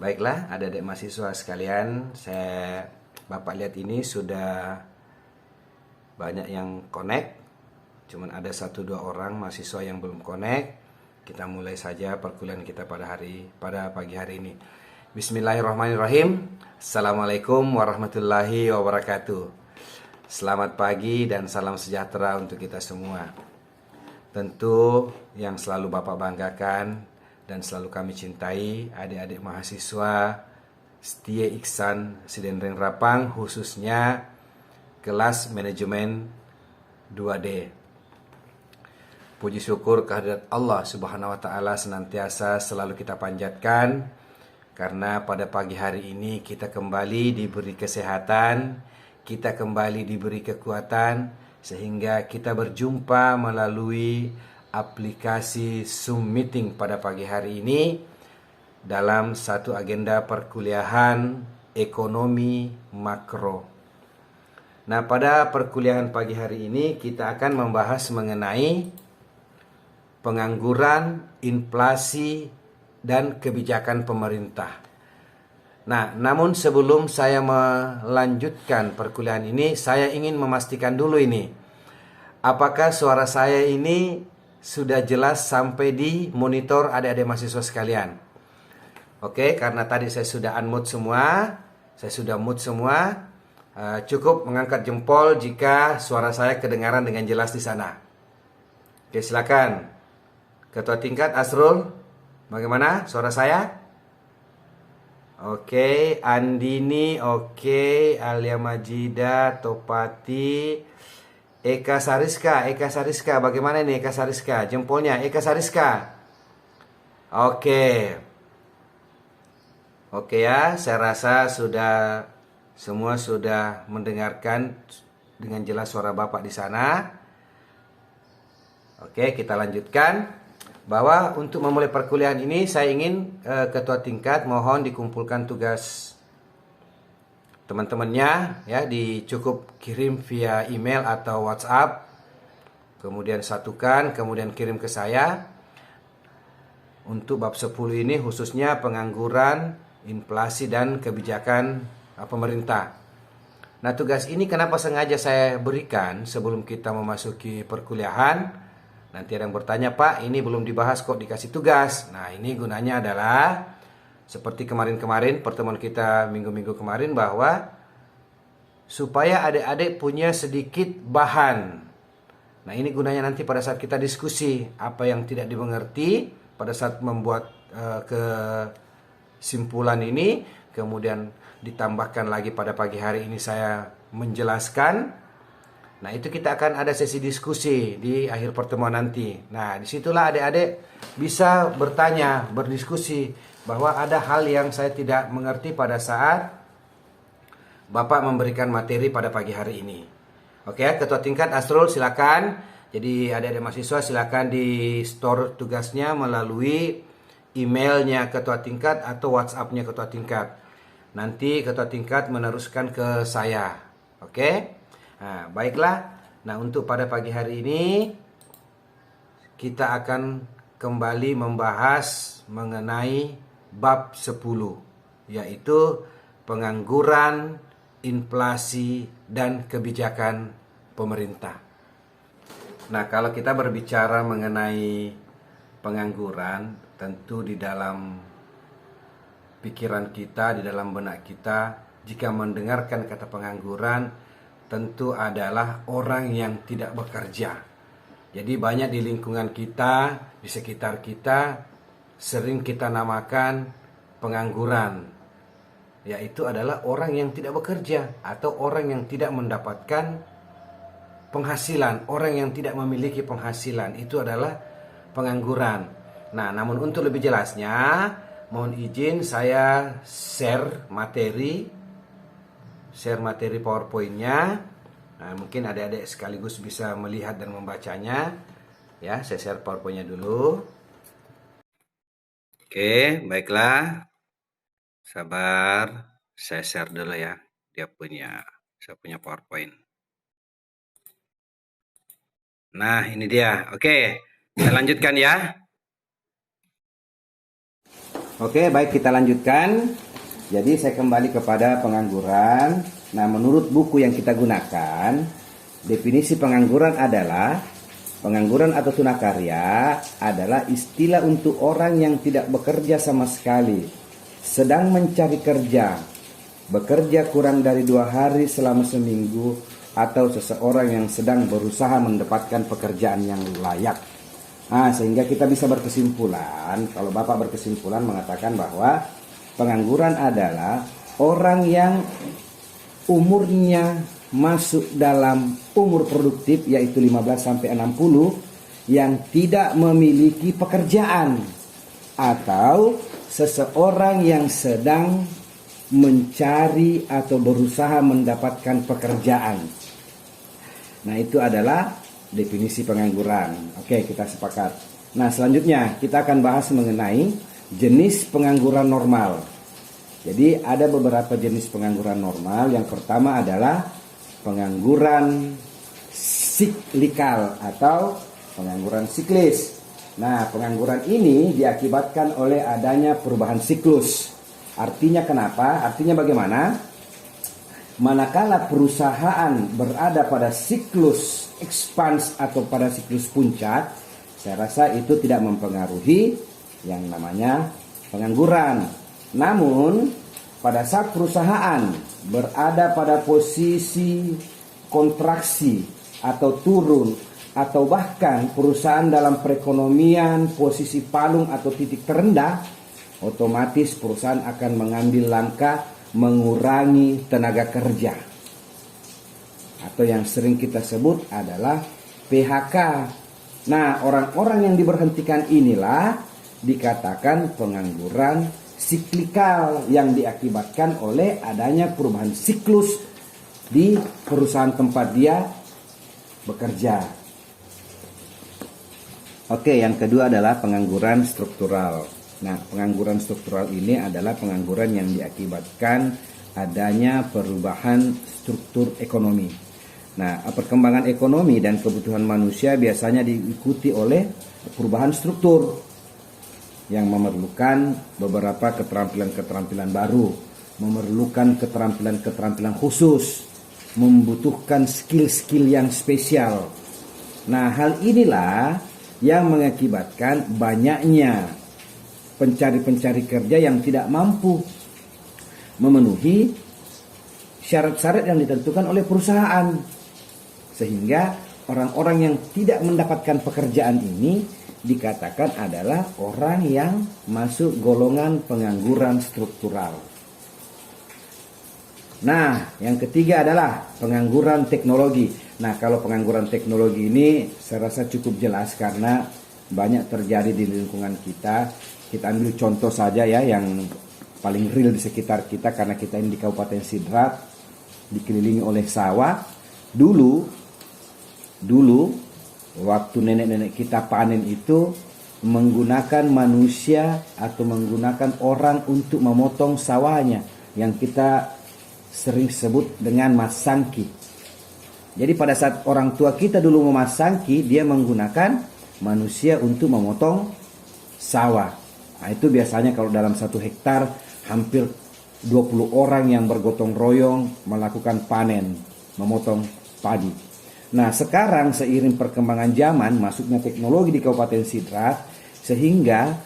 Baiklah, adik-adik mahasiswa sekalian, Bapak lihat ini sudah banyak yang connect. Cuman ada 1-2 orang mahasiswa yang belum connect. Kita mulai saja perkuliahan kita pada pagi hari ini. Bismillahirrahmanirrahim. Assalamualaikum warahmatullahi wabarakatuh. Selamat pagi dan salam sejahtera untuk kita semua. Tentu yang selalu Bapak banggakan dan selalu kami cintai adik-adik mahasiswa setia Iksan Sidenreng Rapang, khususnya kelas manajemen 2D. Puji syukur kehadirat Allah Subhanahu wa taala senantiasa selalu kita panjatkan karena pada pagi hari ini kita kembali diberi kesehatan, kita kembali diberi kekuatan sehingga kita berjumpa melalui aplikasi Zoom Meeting pada pagi hari ini dalam satu agenda perkuliahan ekonomi makro. Nah, pada perkuliahan pagi hari ini kita akan membahas mengenai pengangguran, inflasi, dan kebijakan pemerintah. Nah, namun sebelum saya melanjutkan perkuliahan ini, saya ingin memastikan dulu ini. Apakah suara saya ini sudah jelas sampai di monitor adik-adik mahasiswa sekalian? Oke, karena tadi saya sudah unmute semua, saya sudah mute semua. Cukup mengangkat jempol jika suara saya kedengaran dengan jelas di sana. Oke, silakan. Ketua tingkat Asrul, bagaimana suara saya? Oke, Andini, oke, Alia Majida, Topati, Eka Sariska, bagaimana nih Eka Sariska? Jempolnya, Eka Sariska. Oke. Oke ya, saya rasa semua sudah mendengarkan dengan jelas suara Bapak di sana. Oke, kita lanjutkan. Bahwa untuk memulai perkuliahan ini saya ingin ketua tingkat mohon dikumpulkan tugas teman-temannya ya, cukup kirim via email atau WhatsApp, kemudian satukan, kemudian kirim ke saya. Untuk bab 10 ini khususnya pengangguran, inflasi, dan kebijakan pemerintah. Nah, tugas ini kenapa sengaja saya berikan sebelum kita memasuki perkuliahan? Nanti ada yang bertanya, Pak, ini belum dibahas kok dikasih tugas. Nah, ini gunanya adalah seperti kemarin-kemarin pertemuan kita minggu-minggu kemarin, bahwa supaya adik-adik punya sedikit bahan. Nah, ini gunanya nanti pada saat kita diskusi apa yang tidak dimengerti pada saat membuat kesimpulan ini, kemudian ditambahkan lagi pada pagi hari ini saya menjelaskan. Nah, itu kita akan ada sesi diskusi di akhir pertemuan nanti. Nah, disitulah adik-adik bisa bertanya, berdiskusi, bahwa ada hal yang saya tidak mengerti pada saat Bapak memberikan materi pada pagi hari ini. Oke, Ketua Tingkat Asrul silakan. Jadi adik-adik mahasiswa silakan di store tugasnya melalui emailnya Ketua Tingkat atau WhatsAppnya Ketua Tingkat. Nanti Ketua Tingkat meneruskan ke saya. Oke? Nah, baiklah. Nah, untuk pada pagi hari ini kita akan kembali membahas mengenai bab 10, yaitu pengangguran, inflasi, dan kebijakan pemerintah. Nah, kalau kita berbicara mengenai pengangguran, tentu di dalam pikiran kita, di dalam benak kita, jika mendengarkan kata pengangguran, tentu adalah orang yang tidak bekerja. Jadi banyak di lingkungan kita, di sekitar kita, sering kita namakan pengangguran, yaitu adalah orang yang tidak bekerja atau orang yang tidak mendapatkan penghasilan, orang yang tidak memiliki penghasilan, itu adalah pengangguran. Nah, namun untuk lebih jelasnya, mohon izin saya share materi PowerPoint-nya. Nah, mungkin adik-adik sekaligus bisa melihat dan membacanya. Ya, saya share PowerPoint-nya dulu. Oke, baiklah. Sabar, saya share dulu ya. Saya punya PowerPoint. Nah, ini dia. Oke, kita lanjutkan ya. Oke, baik, kita lanjutkan. Jadi saya kembali kepada pengangguran. Nah, menurut buku yang kita gunakan, definisi pengangguran adalah pengangguran atau tunakarya adalah istilah untuk orang yang tidak bekerja sama sekali, sedang mencari kerja, bekerja kurang dari 2 hari selama seminggu, atau seseorang yang sedang berusaha mendapatkan pekerjaan yang layak. Nah, sehingga kita bisa berkesimpulan, kalau Bapak berkesimpulan mengatakan bahwa pengangguran adalah orang yang umurnya masuk dalam umur produktif, yaitu 15-60, yang tidak memiliki pekerjaan, atau seseorang yang sedang mencari atau berusaha mendapatkan pekerjaan. Nah, itu adalah definisi pengangguran. Oke, kita sepakat. Nah, selanjutnya kita akan bahas mengenai jenis pengangguran normal. Jadi ada beberapa jenis pengangguran normal. Yang pertama adalah pengangguran siklikal atau pengangguran siklis. Nah, pengangguran ini diakibatkan oleh adanya perubahan siklus. Artinya kenapa? Artinya bagaimana? Manakala perusahaan berada pada siklus expans atau pada siklus puncak, saya rasa itu tidak mempengaruhi yang namanya pengangguran. Namun, pada saat perusahaan berada pada posisi kontraksi atau turun, atau bahkan perusahaan dalam perekonomian posisi palung atau titik terendah, otomatis perusahaan akan mengambil langkah mengurangi tenaga kerja, atau yang sering kita sebut adalah PHK. Nah, orang-orang yang diberhentikan inilah dikatakan pengangguran siklikal yang diakibatkan oleh adanya perubahan siklus di perusahaan tempat dia bekerja. Oke, yang kedua adalah pengangguran struktural. Nah, pengangguran struktural ini adalah pengangguran yang diakibatkan adanya perubahan struktur ekonomi. Nah, perkembangan ekonomi dan kebutuhan manusia biasanya diikuti oleh perubahan struktur yang memerlukan beberapa keterampilan-keterampilan baru, memerlukan keterampilan-keterampilan khusus, membutuhkan skill-skill yang spesial. Nah, hal inilah yang mengakibatkan banyaknya pencari-pencari kerja yang tidak mampu memenuhi syarat-syarat yang ditentukan oleh perusahaan. Sehingga orang-orang yang tidak mendapatkan pekerjaan ini dikatakan adalah orang yang masuk golongan pengangguran struktural. Nah, yang ketiga adalah pengangguran teknologi. Nah, kalau pengangguran teknologi ini saya rasa cukup jelas karena banyak terjadi di lingkungan kita. Kita ambil contoh saja ya yang paling real di sekitar kita, karena kita ini di Kabupaten Sidrap dikelilingi oleh sawah. Dulu waktu nenek-nenek kita panen itu menggunakan manusia atau menggunakan orang untuk memotong sawahnya, yang kita sering sebut dengan masangki. Jadi pada saat orang tua kita dulu memasangki, dia menggunakan manusia untuk memotong sawah. Nah, itu biasanya kalau dalam 1 hektar hampir 20 orang yang bergotong royong melakukan panen, memotong padi. Nah, sekarang seiring perkembangan zaman, masuknya teknologi di Kabupaten Sidrap, sehingga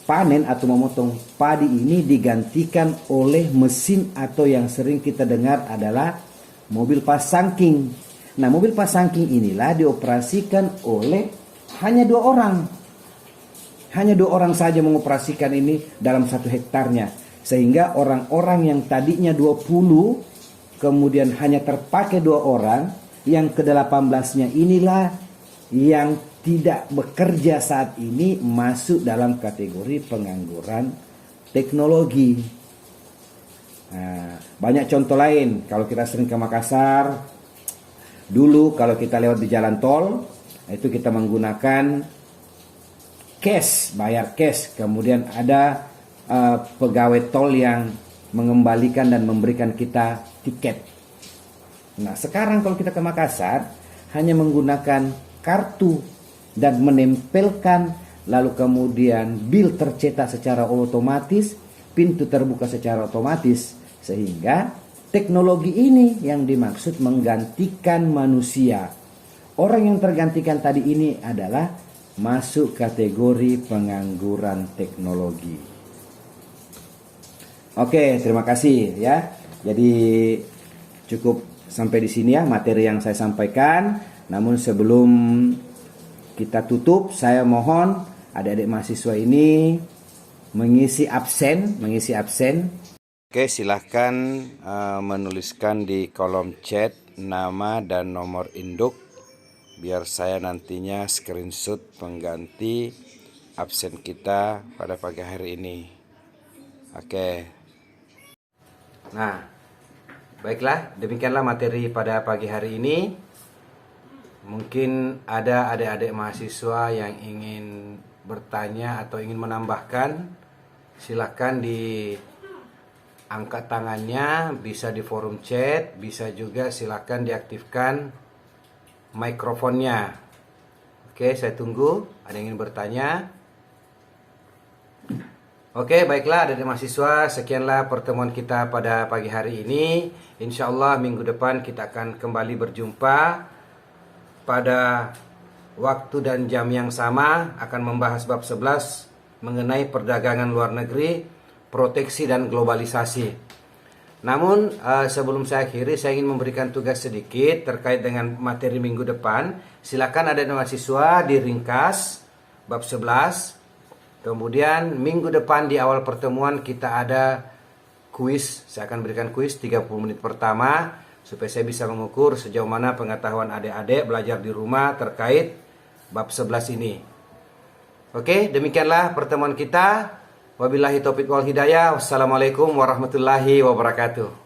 panen atau memotong padi ini digantikan oleh mesin atau yang sering kita dengar adalah mobil pasangking. Nah, mobil pasangking inilah dioperasikan oleh hanya 2 orang. Hanya 2 orang saja mengoperasikan ini dalam 1 hektarnya. Sehingga orang-orang yang tadinya 20, kemudian hanya terpakai 2 orang, yang ke-18-nya inilah yang tidak bekerja saat ini masuk dalam kategori pengangguran teknologi. Nah, banyak contoh lain. Kalau kita sering ke Makassar, dulu kalau kita lewat di jalan tol, itu kita menggunakan cash, bayar cash. Kemudian ada pegawai tol yang mengembalikan dan memberikan kita tiket. Nah, sekarang kalau kita ke Makassar hanya menggunakan kartu dan menempelkan lalu kemudian bil tercetak secara otomatis, pintu terbuka secara otomatis, sehingga teknologi ini yang dimaksud menggantikan manusia. Orang yang tergantikan tadi ini adalah masuk kategori pengangguran teknologi. Oke, terima kasih ya. Jadi cukup sampai di sini ya materi yang saya sampaikan. Namun sebelum kita tutup, saya mohon adik-adik mahasiswa ini mengisi absen. Oke, silahkan menuliskan di kolom chat nama dan nomor induk, biar saya nantinya screenshot pengganti absen kita pada pagi hari ini. Oke. Nah, baiklah, demikianlah materi pada pagi hari ini. Mungkin ada adik-adik mahasiswa yang ingin bertanya atau ingin menambahkan, silahkan di angkat tangannya, bisa di forum chat, bisa juga silahkan diaktifkan mikrofonnya. Oke, saya tunggu. Ada yang ingin bertanya? Oke, baiklah adik-adik mahasiswa, sekianlah pertemuan kita pada pagi hari ini. Insya Allah minggu depan kita akan kembali berjumpa pada waktu dan jam yang sama, akan membahas bab 11 mengenai perdagangan luar negeri, proteksi dan globalisasi. Namun sebelum saya akhiri, saya ingin memberikan tugas sedikit terkait dengan materi minggu depan. Silakan ada mahasiswa diringkas bab 11. Kemudian minggu depan di awal pertemuan kita ada kuis. Saya akan berikan kuis 30 menit pertama supaya saya bisa mengukur sejauh mana pengetahuan adik-adik belajar di rumah terkait bab 11 ini. Oke, demikianlah pertemuan kita. Wabillahi taufiq wal hidayah. Wassalamualaikum warahmatullahi wabarakatuh.